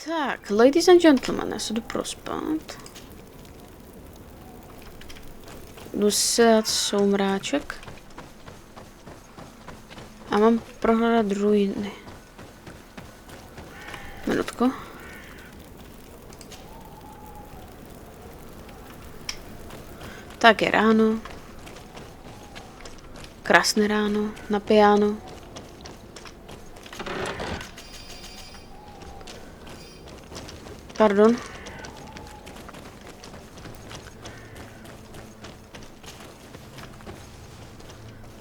Tak, ladies and gentlemen, já se jdu prospat. Jdu si dát soumráček. A mám prohledat ruiny. Minutku. Tak je ráno. Krásné ráno, na piano. Pardon.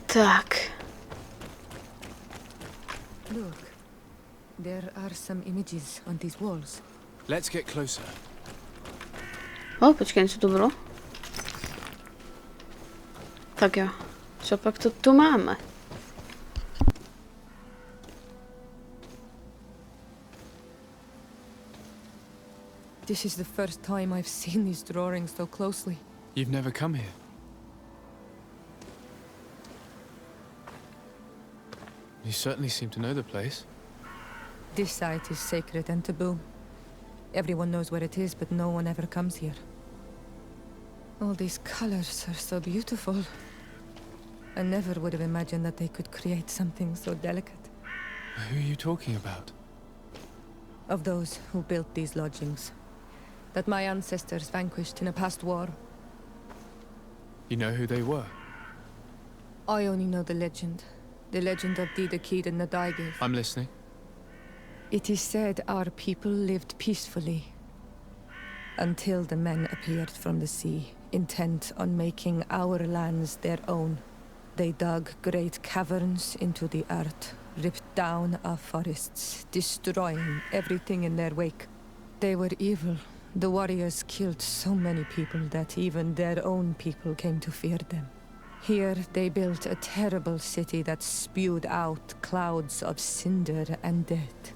Tak. Look, there are some images on these walls. Let's get closer. Počkej, co to bylo? Tak jo. Co pak to tu máme? This is the first time I've seen these drawings so closely. You've never come here. You certainly seem to know the place. This site is sacred and taboo. Everyone knows where it is, but no one ever comes here. All these colors are so beautiful. I never would have imagined that they could create something so delicate. Who are you talking about? Of those who built these lodgings, that my ancestors vanquished in a past war. You know who they were? I only know the legend. The legend of Díky and Hrozně. I'm listening. It is said our people lived peacefully until the men appeared from the sea, intent on making our lands their own. They dug great caverns into the earth, ripped down our forests, destroying everything in their wake. They were evil. The warriors killed so many people that even their own people came to fear them. Here they built a terrible city that spewed out clouds of cinder and dirt.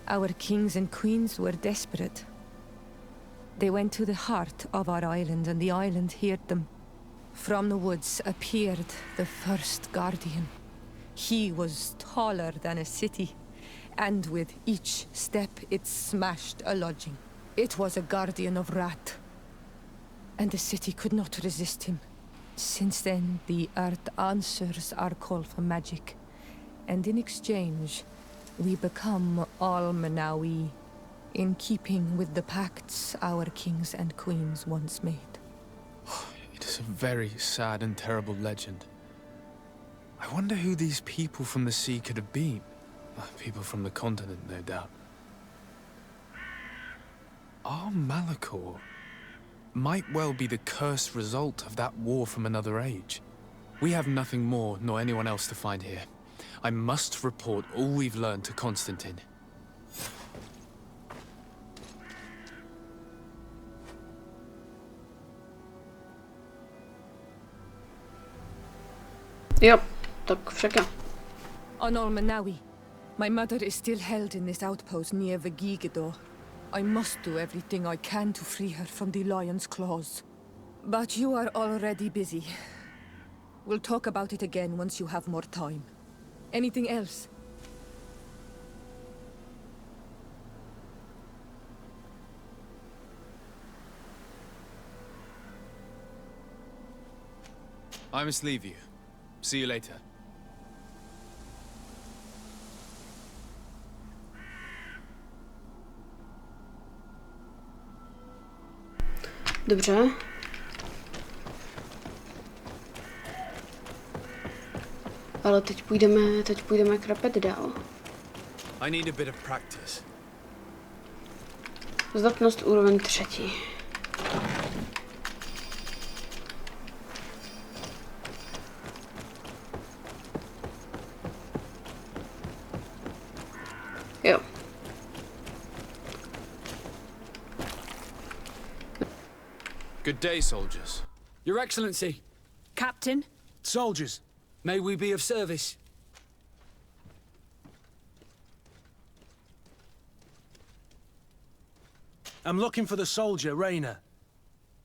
Our kings and queens were desperate. They went to the heart of our island, and the island heard them. From the woods appeared the first guardian. He was taller than a city, and with each step it smashed a lodging. It was a guardian of wrath, and the city could not resist him. Since then, the earth answers our call for magic, and in exchange, we become all Manawi, in keeping with the pacts our kings and queens once made. It is a very sad and terrible legend. I wonder who these people from the sea could have been. People from the continent, no doubt. Our Malachor might well be the cursed result of that war from another age. We have nothing more nor anyone else to find here. I must report all we've learned to Constantine. Jo, tak však jo. On all Manawi, my mother is still held in this outpost near Vigigedor. I must do everything I can to free her from the lion's claws. But you are already busy. We'll talk about it again once you have more time. Anything else? I must leave you. See you later. Dobře. Ale teď půjdeme krapet dál. I need a bit of practice. Zdatnost úroveň 3. Jo. Good day, soldiers. Your Excellency. Captain? Soldiers, may we be of service? I'm looking for the soldier, Reinera.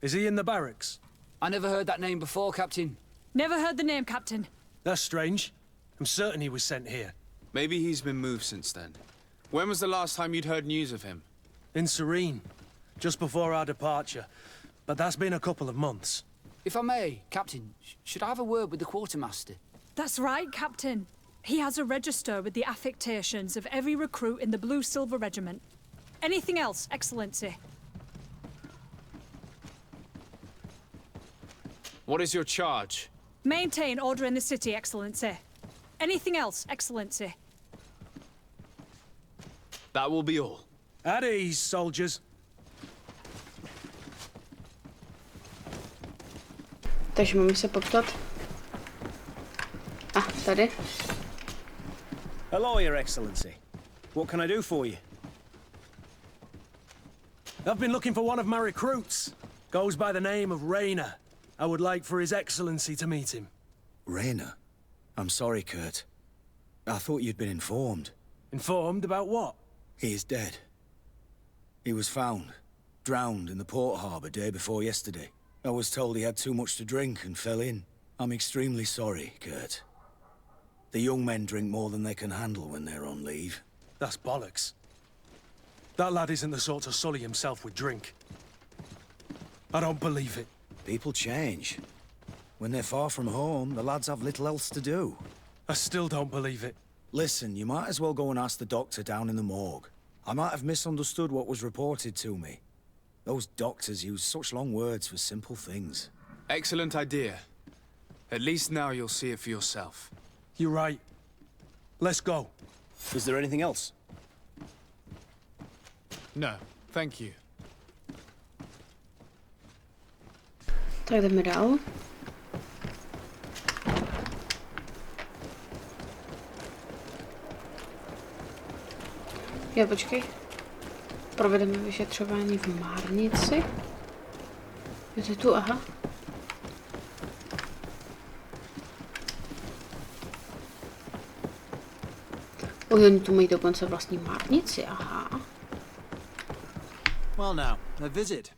Is he in the barracks? I never heard that name before, Captain. Never heard the name, Captain. That's strange. I'm certain he was sent here. Maybe he's been moved since then. When was the last time you'd heard news of him? In Serene, just before our departure. But that's been a couple of months. If I may, Captain, should I have a word with the quartermaster? That's right, Captain. He has a register with the affectations of every recruit in the Blue Silver Regiment. Anything else, Excellency? What is your charge? Maintain order in the city, Excellency. Anything else, Excellency? That will be all. At ease, soldiers. Takže máme se poptat. Tady. Hello, Your Excellency. What can I do for you? I've been looking for one of my recruits. Goes by the name of Reinera. I would like for His Excellency to meet him. Reinera? I'm sorry, Kurt. I thought you'd been informed. Informed about what? He is dead. He was found, drowned in the port harbour day before yesterday. I was told he had too much to drink and fell in. I'm extremely sorry, Kurt. The young men drink more than they can handle when they're on leave. That's bollocks. That lad isn't the sort to sully himself with drink. I don't believe it. People change. When they're far from home, the lads have little else to do. I still don't believe it. Listen, you might as well go and ask the doctor down in the morgue. I might have misunderstood what was reported to me. Those doctors use such long words for simple things. Excellent idea. At least now you'll see it for yourself. You're right. Let's go. Is there anything else? No, thank you. Tak jdeme dál. Jo, počkej. Provedeme vyšetřování v Márnici. Je to tu, aha. Oni tu mají dokonce vlastní Márnici, aha. Well now, a visit.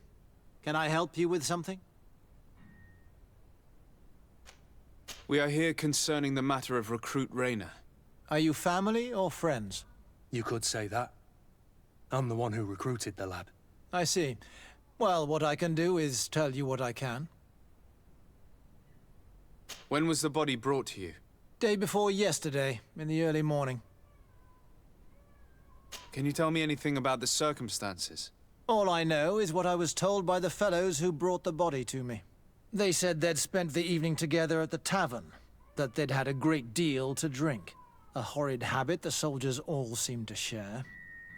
Can I help you with something? We are here concerning the matter of recruit Reinera. Are you family or friends? You could say that. I'm the one who recruited the lad. I see. Well, what I can do is tell you what I can. When was the body brought to you? Day before yesterday, in the early morning. Can you tell me anything about the circumstances? All I know is what I was told by the fellows who brought the body to me. They said they'd spent the evening together at the tavern, that they'd had a great deal to drink. A horrid habit the soldiers all seemed to share.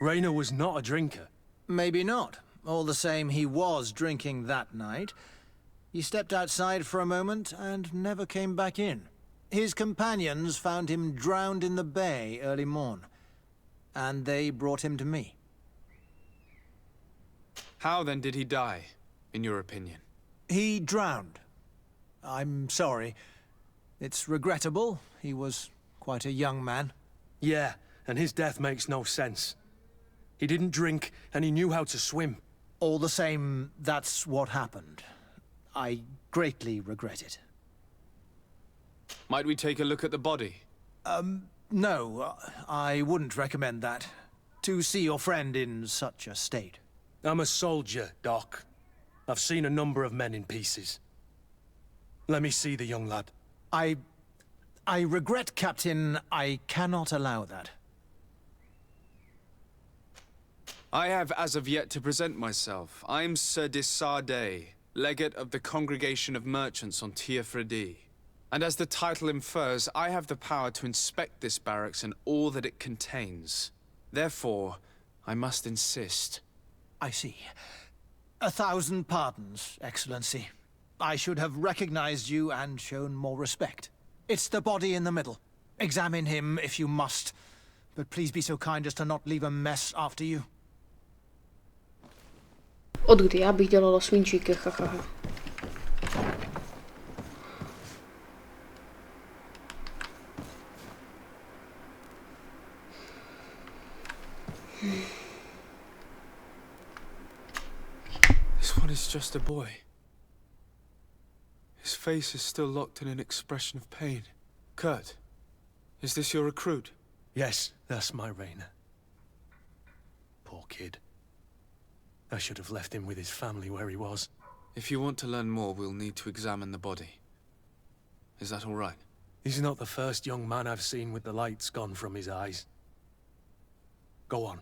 Reinera was not a drinker. Maybe not. All the same, he was drinking that night. He stepped outside for a moment and never came back in. His companions found him drowned in the bay early morn, and they brought him to me. How then did he die, in your opinion? He drowned. I'm sorry. It's regrettable. He was quite a young man. Yeah, and his death makes no sense. He didn't drink, and he knew how to swim. All the same, that's what happened. I greatly regret it. Might we take a look at the body? No, I wouldn't recommend that. To see your friend in such a state. I'm a soldier, Doc. I've seen a number of men in pieces. Let me see the young lad. I regret, Captain, I cannot allow that. I have as of yet to present myself. I'm Sir Desardet, legate of the Congregation of Merchants on Tiafredi. And as the title infers, I have the power to inspect this barracks and all that it contains. Therefore, I must insist. I see. 1,000 pardons, Excellency. I should have recognized you and shown more respect. It's the body in the middle. Examine him if you must, but please be so kind as to not leave a mess after you. Odkdy já bych dělala svinčíky, hahaha. This one is just a boy. His face is still locked in an expression of pain. Kurt, is this your recruit? Yes, that's my Reinera. Poor kid. I should have left him with his family where he was. If you want to learn more, we'll need to examine the body. Is that all right? He's not the first young man I've seen with the lights gone from his eyes. Go on.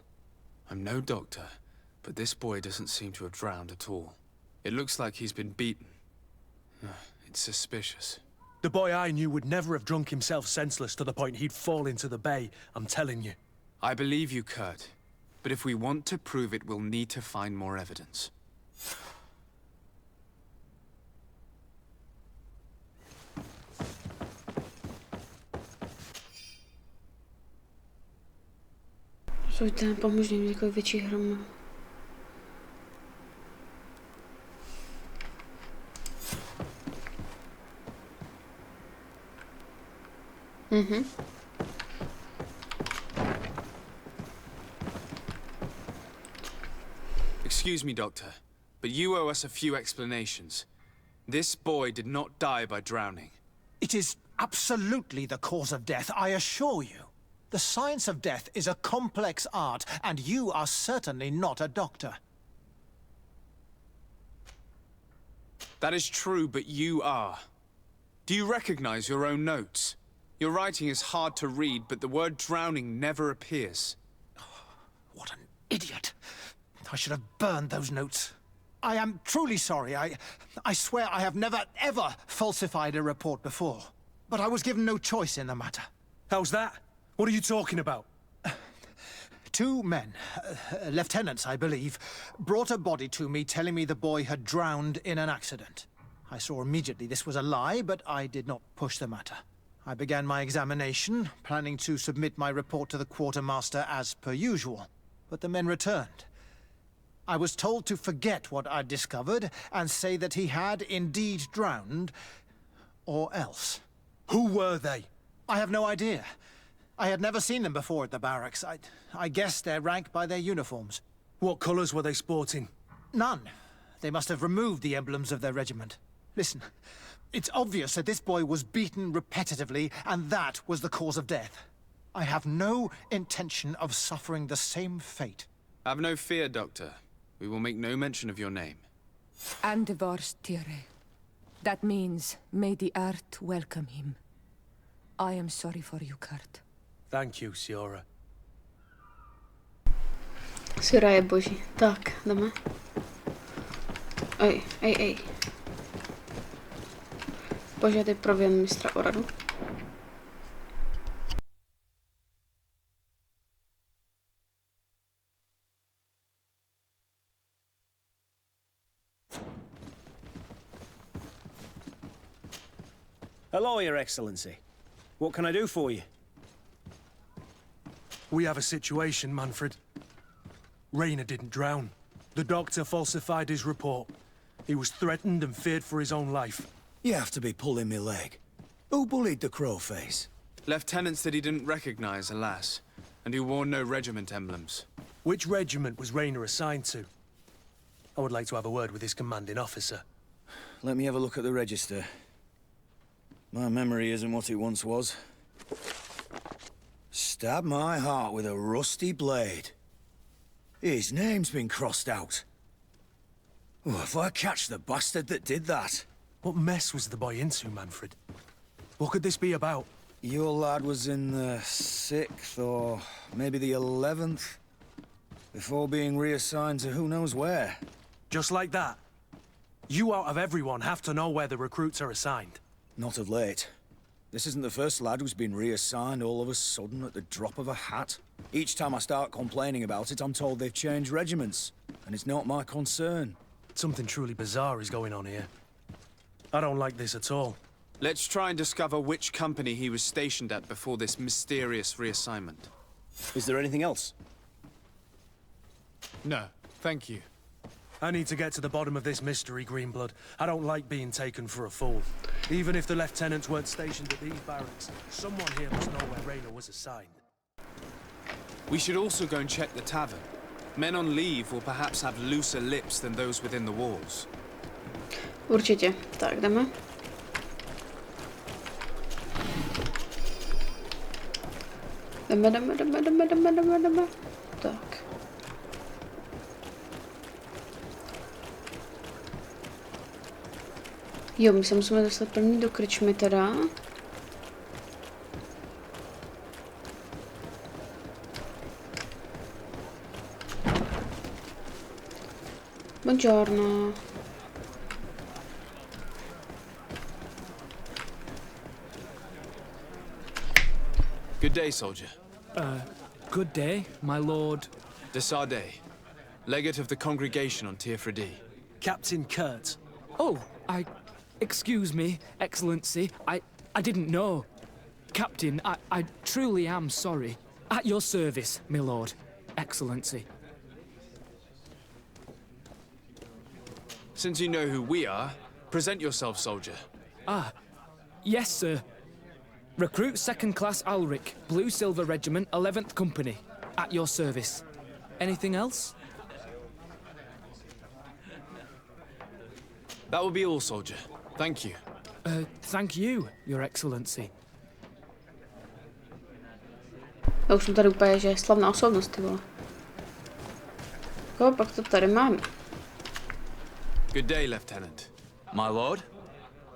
I'm no doctor, but this boy doesn't seem to have drowned at all. It looks like he's been beaten. It's suspicious. The boy I knew would never have drunk himself senseless to the point he'd fall into the bay, I'm telling you. I believe you, Kurt. But if we want to prove it, we'll need to find more evidence. Rozhoďte, pomůžu jim takový větší hromu. Excuse me, Doctor, but you owe us a few explanations. This boy did not die by drowning. It is absolutely the cause of death, I assure you. The science of death is a complex art, and you are certainly not a doctor. That is true, but you are. Do you recognize your own notes? Your writing is hard to read, but the word drowning never appears. What an idiot. I should have burned those notes. I am truly sorry. I swear I have never, ever falsified a report before. But I was given no choice in the matter. How's that? What are you talking about? Two men, lieutenants, I believe, brought a body to me telling me the boy had drowned in an accident. I saw immediately this was a lie, but I did not push the matter. I began my examination, planning to submit my report to the quartermaster as per usual. But the men returned. I was told to forget what I'd discovered and say that he had indeed drowned, or else. Who were they? I have no idea. I had never seen them before at the barracks. I guessed their rank by their uniforms. What colours were they sporting? None. They must have removed the emblems of their regiment. Listen, it's obvious that this boy was beaten repetitively, and that was the cause of death. I have no intention of suffering the same fate. Have no fear, Doctor. We will make no mention of your name. Andevars Tire. That means, may the earth welcome him. I am sorry for you, Kurt. Thank you, Siora. Siora je boží. Tak, jdeme. Ej. Požádej prověn mistra o radu. Hello, Your Excellency. What can I do for you? We have a situation, Manfred. Reinera didn't drown. The doctor falsified his report. He was threatened and feared for his own life. You have to be pulling me leg. Who bullied the crowface? Lieutenants that he didn't recognize, alas, and who wore no regiment emblems. Which regiment was Reinera assigned to? I would like to have a word with his commanding officer. Let me have a look at the register. My memory isn't what it once was. Stab my heart with a rusty blade. His name's been crossed out. Oh, if I catch the bastard that did that. What mess was the boy into, Manfred? What could this be about? Your lad was in the 6th or maybe the 11th, before being reassigned to who knows where. Just like that? You out of everyone have to know where the recruits are assigned. Not of late. This isn't the first lad who's been reassigned all of a sudden at the drop of a hat. Each time I start complaining about it, I'm told they've changed regiments, and it's not my concern. Something truly bizarre is going on here. I don't like this at all. Let's try and discover which company he was stationed at before this mysterious reassignment. Is there anything else? No, thank you. I need to get to the bottom of this mystery, Greenblood. I don't like being taken for a fool. Even if the lieutenants weren't stationed at these barracks, someone here must know where Reinera was assigned. We should also go and check the tavern. Men on leave will perhaps have looser lips than those within the walls. Určitě. Tak, jdeme. Jdeme. Tak. Jo, my se musíme dostat první do krčmy teda. Buongiorno. Good day, soldier. Good day, my lord. De Sardet, legate of the congregation on Tier Captain Kurt. Oh, excuse me, Excellency. I didn't know. Captain, I truly am sorry. At your service, my lord. Excellency. Since you know who we are, present yourself, soldier. Yes, sir. Recruit 2nd Class Alric, Blue Silver Regiment, 11th Company. At your service. Anything else? That will be all, soldier. Thank you. Thank you, Your Excellency. Já už jsem tady úplně, že je slavná osobnost, ty vole. Koho pak to tady máme? Good day, Lieutenant. My lord,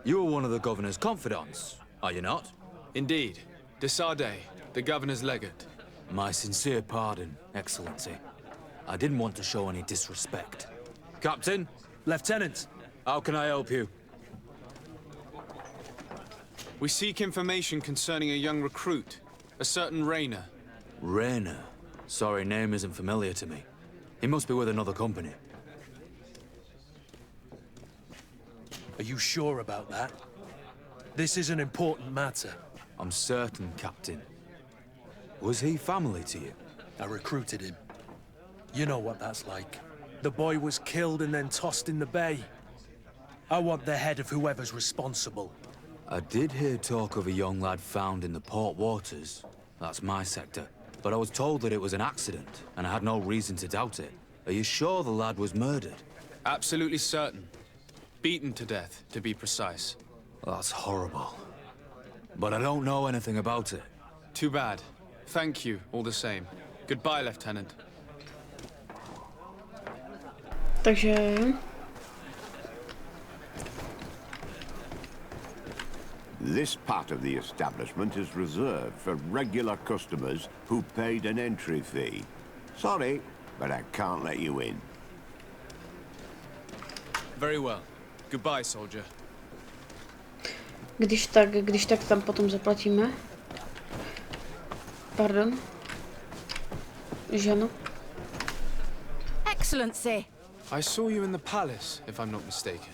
you are one of the governor's confidants, are you not? Indeed. De Sardet, the governor's legate. My sincere pardon, Excellency. I didn't want to show any disrespect. Captain? Lieutenant. How can I help you? We seek information concerning a young recruit, a certain Reinera. Reinera? Sorry, name isn't familiar to me. He must be with another company. Are you sure about that? This is an important matter. I'm certain, Captain. Was he family to you? I recruited him. You know what that's like. The boy was killed and then tossed in the bay. I want the head of whoever's responsible. I did hear talk of a young lad found in the port waters. That's my sector. But I was told that it was an accident, and I had no reason to doubt it. Are you sure the lad was murdered? Absolutely certain. Beaten to death, to be precise. That's horrible. But I don't know anything about it. Too bad. Thank you, all the same. Goodbye, Lieutenant. Takže... This part of the establishment is reserved for regular customers who paid an entry fee. Sorry, but I can't let you in. Very well. Goodbye, soldier. Když tak tam potom zaplatíme. Pardon. Ženo. Excellency! I saw you in the palace, if I'm not mistaken.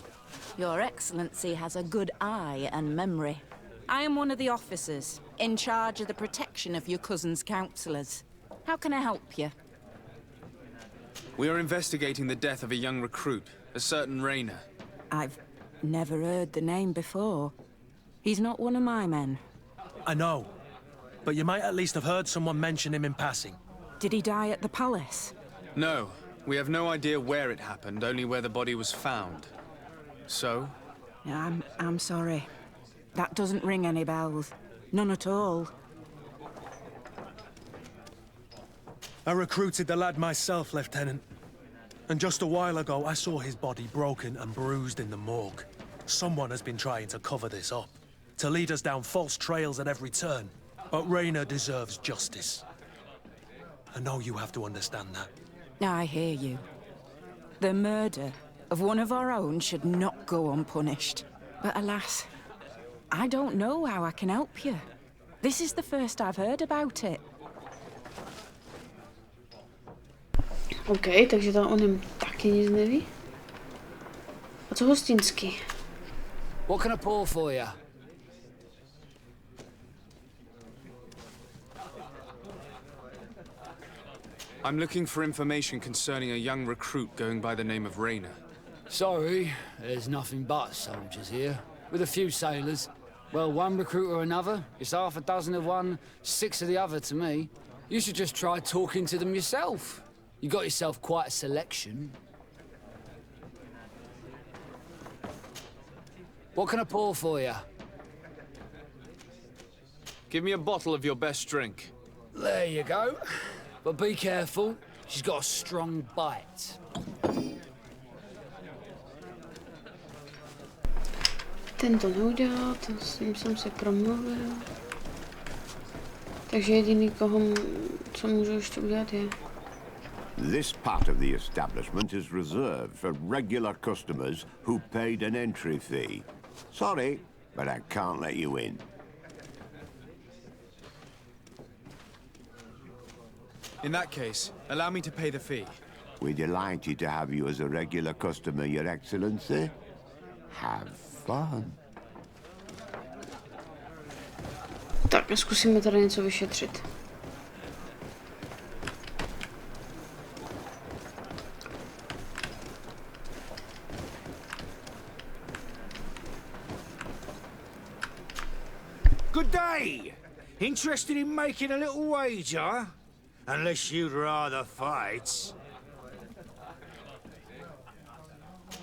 Your Excellency has a good eye and memory. I am one of the officers, in charge of the protection of your cousin's councillors. How can I help you? We are investigating the death of a young recruit, a certain Reinera. I've never heard the name before. He's not one of my men. I know, but you might at least have heard someone mention him in passing. Did he die at the palace? No, we have no idea where it happened, only where the body was found. So? I'm sorry. That doesn't ring any bells. None at all. I recruited the lad myself, Lieutenant. And just a while ago, I saw his body broken and bruised in the morgue. Someone has been trying to cover this up, to lead us down false trails at every turn. But Reinera deserves justice. I know you have to understand that. I hear you. The murder of one of our own should not go unpunished. But alas, I don't know how I can help you. This is the first I've heard about it. OK, takže tam o něm taky nic neví. A co hostinský? What can I pour for you? I'm looking for information concerning a young recruit going by the name of Reinera. Sorry, there's nothing but soldiers here, with a few sailors. Well, one recruit or another, it's half a dozen of one, 6 of the other to me. You should just try talking to them yourself. You got yourself quite a selection. What can I pour for you? Give me a bottle of your best drink. There you go. But be careful, she's got a strong bite. Ten to neudělal, to s ním jsem si promluvil. Takže jediný, co můžu ještě udělat, je... This part of the establishment is reserved for regular customers who paid an entry fee. Sorry, but I can't let you in. In that case, allow me to pay the fee. We're delighted to have you as a regular customer, Your Excellency. Have fun. Tak zkusíme tady něco vyšetřit. Good day. Interested in making a little wager? Unless you'd rather fight.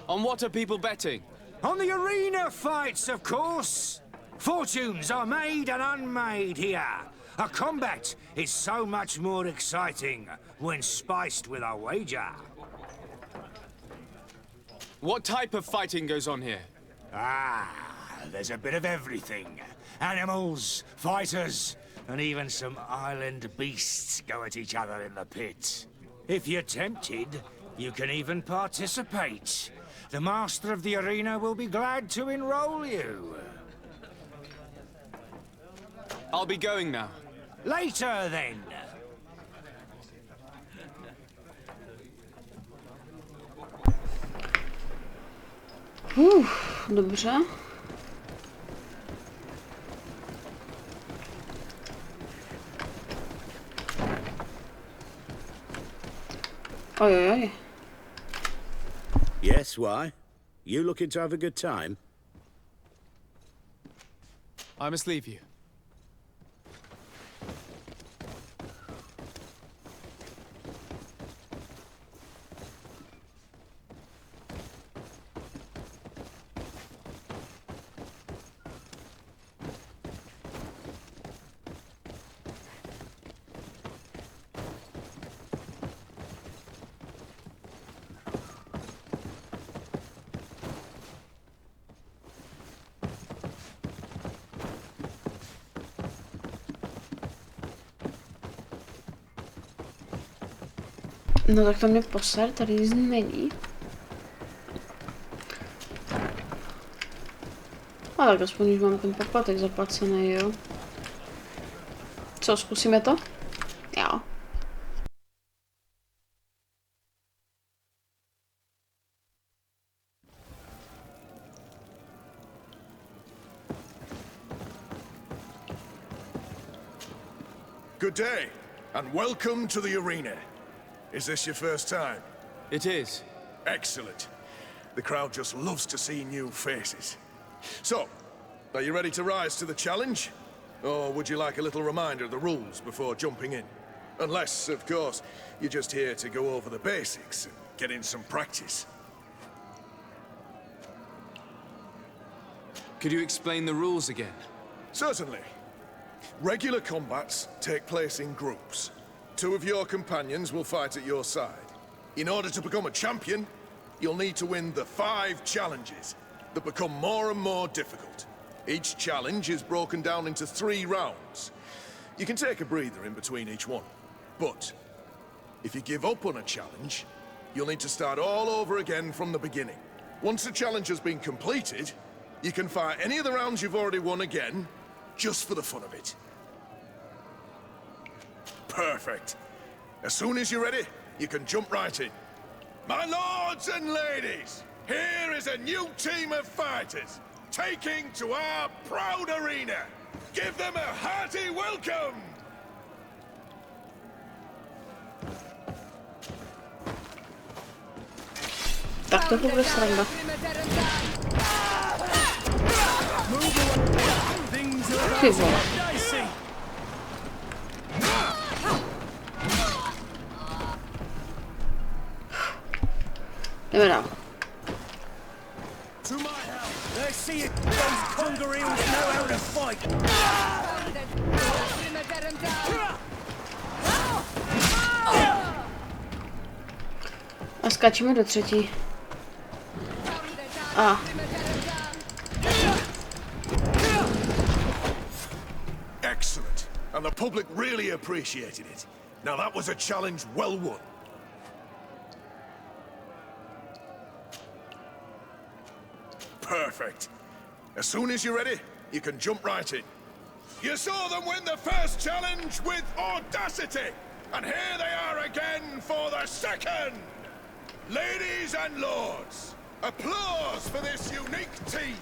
On what are people betting? On the arena fights, of course. Fortunes are made and unmade here. A combat is so much more exciting when spiced with a wager. What type of fighting goes on here? There's a bit of everything. Animals, fighters, and even some island beasts go at each other in the pit. If you're tempted, you can even participate. The master of the arena will be glad to enroll you. I'll be going now. Later, then. Dobře. Ojojoj. Yes, why? You looking to have a good time? I must leave you. No tak to mě poser, tady nic není. A tak aspoň už mám ten poplatek zaplacený, jo. Co, zkusíme to? Jo. Good day, and welcome to the arena. Is this your first time? It is. Excellent. The crowd just loves to see new faces. So, are you ready to rise to the challenge? Or would you like a little reminder of the rules before jumping in? Unless, of course, you're just here to go over the basics and get in some practice. Could you explain the rules again? Certainly. Regular combats take place in groups. 2 of your companions will fight at your side. In order to become a champion, you'll need to win the 5 challenges that become more and more difficult. Each challenge is broken down into 3 rounds. You can take a breather in between each one. But if you give up on a challenge, you'll need to start all over again from the beginning. Once the challenge has been completed, you can fight any of the rounds you've already won again, just for the fun of it. Perfect. As soon as you're ready, you can jump right in. My lords and ladies, here is a new team of fighters, taking to our proud arena. Give them a hearty welcome! Tak to bude sranda. Ty vole. Jdeme dál. Let's see if those congareels know how to fight. A skáčeme do 3. A. and the public really appreciated it. Now that was a challenge well won. Perfect. As soon as you're ready, you can jump right in. You saw them win the first challenge with audacity, and here they are again for the second. Ladies and lords, applause for this unique team,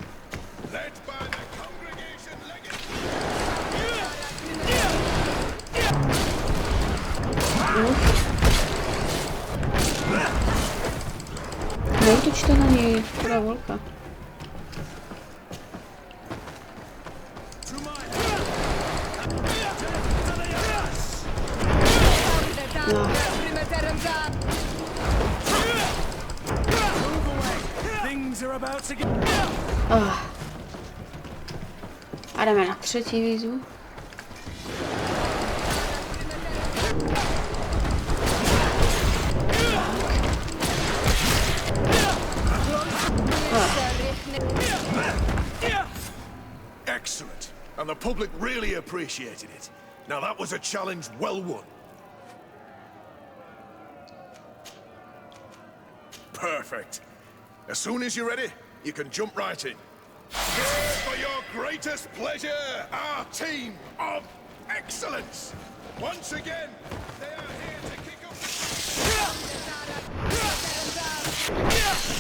led by the congregation Neútočte na něj, kurá volka. No. A jdeme na třetí výzvu. Excellent. And the public really appreciated it. Now that was a challenge well won. Perfect. As soon as you're ready, you can jump right in. Here for your greatest pleasure, our team of excellence. Once again, they are here to kick up.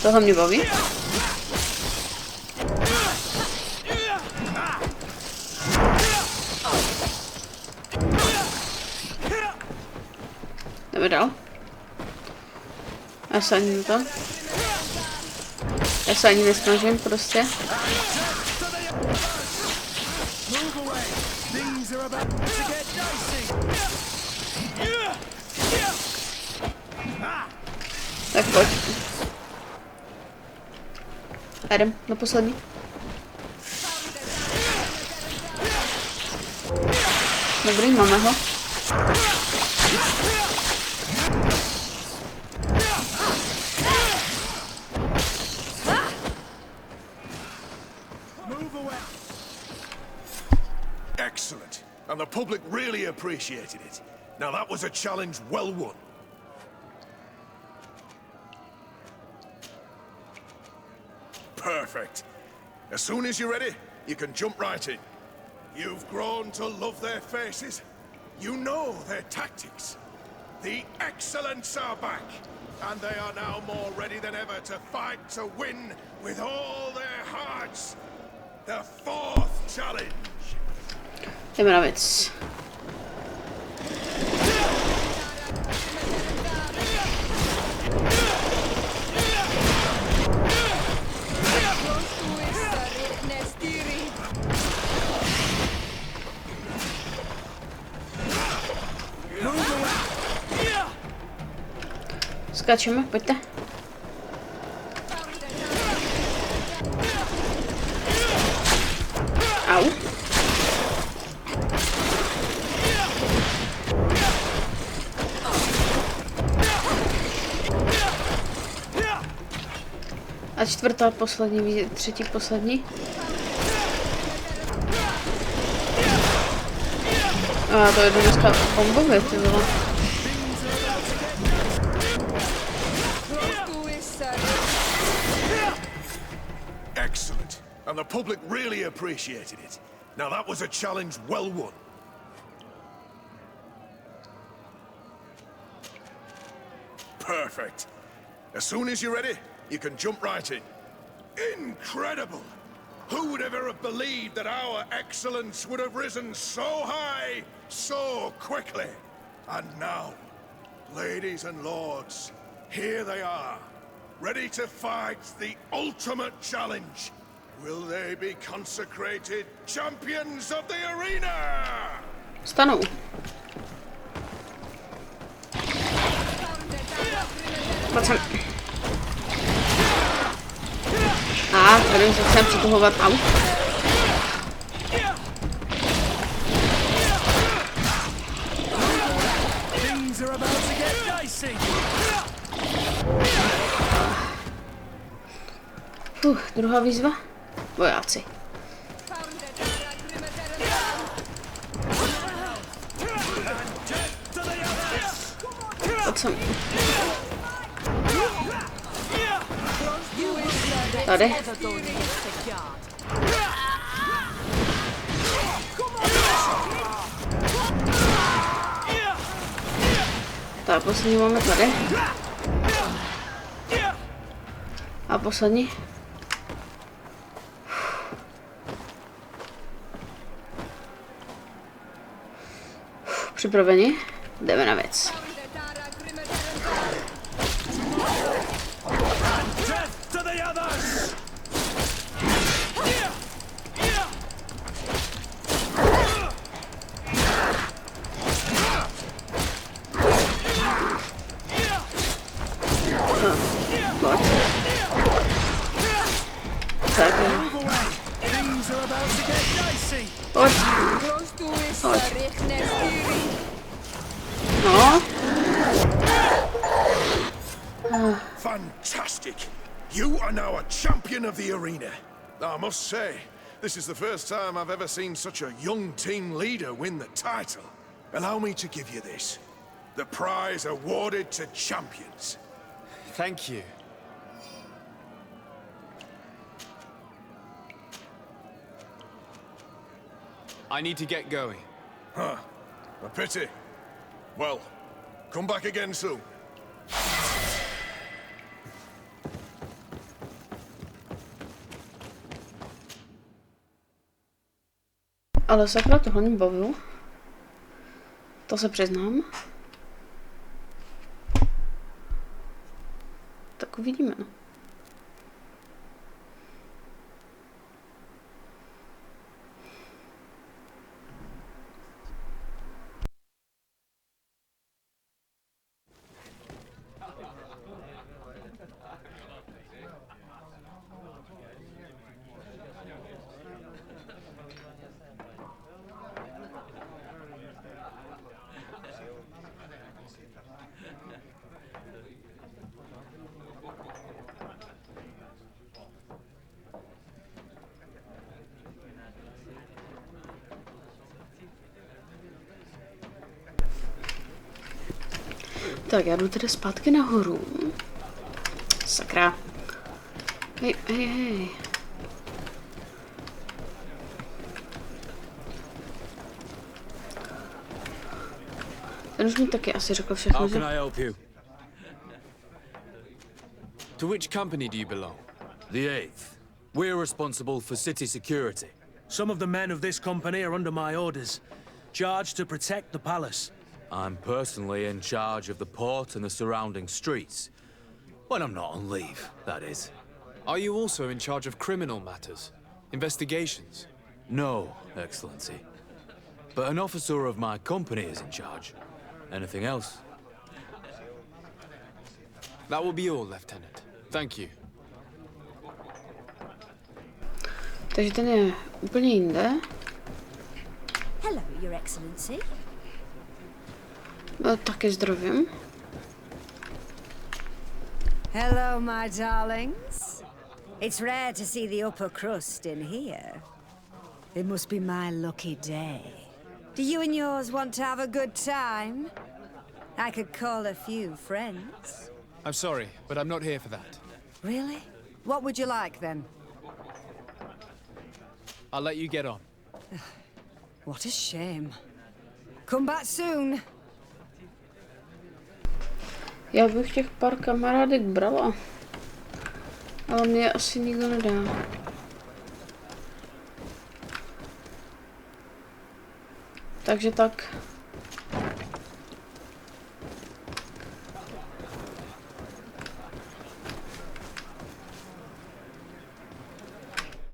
Tohle mě baví. Jdeme dál. Já se ani to. Já se ani nesnažím prostě. Tak pojď. Jdem na poslední. Dobrý, máme ho. Excellent. And the public really appreciated it. Now that was a challenge well won. Perfect. As soon as you're ready, you can jump right in. You've grown to love their faces. You know their tactics. The excellents are back, and they are now more ready than ever to fight to win with all their hearts. The fourth challenge. Jdeme na věc. Skačeme, pojďte. Au. A čtvrtá poslední, třetí poslední. A to je dneska bombově, ty vole. Excellent. And the public really appreciated it. Now that was a challenge well won. Perfect. As soon as you're ready, you can jump right in. Incredible! Who would ever have believed that our excellence would have risen so high, so quickly? And now, ladies and lords, here they are, ready to fight the ultimate challenge. Will they be consecrated champions of the arena? Stanou. Pojď sem. A, tady se chcem přituhovat. Au. Druhá výzva. Vojáci. sem. Tady. Tak, poslední máme tady. A poslední. Připraveni? Jdeme na věc. Pojď. Tak. Pojď. Pojď. No. Fantastic! You are now a champion of the arena. I must say, this is the first time I've ever seen such a young team leader win the title. Allow me to give you this. The prize awarded to champions. Thank you. I need to get going. Huh. A pity. Well, come back again soon. Ale sakra, tohle mě bavilo. To se přiznám. Tak uvidíme, no. Tak, já jdu tedy zpátky nahoru. Sakra. Hej, hej, hej. Ten už mi taky asi řekl všechno, How že... can I help you? To which company do you belong? The 8th. We're responsible for city security. Some of the men of this company are under my orders, charged to protect the palace. I'm personally in charge of the port and the surrounding streets. When I'm not on leave, that is. Are you also in charge of criminal matters? Investigations? No, Excellency. But an officer of my company is in charge. Anything else? That will be all, Lieutenant. Thank you. Takže ten je úplně jinde. Hello, Your Excellency. No, taky zdravím. Hello, my darlings. It's rare to see the upper crust in here. It must be my lucky day. Do you and yours want to have a good time? I could call a few friends. I'm sorry, but I'm not here for that. Really? What would you like, then? I'll let you get on. What a shame. Come back soon. Já bych těch pár kamarádek brala. Ale mě asi nikdo nedá. Takže tak.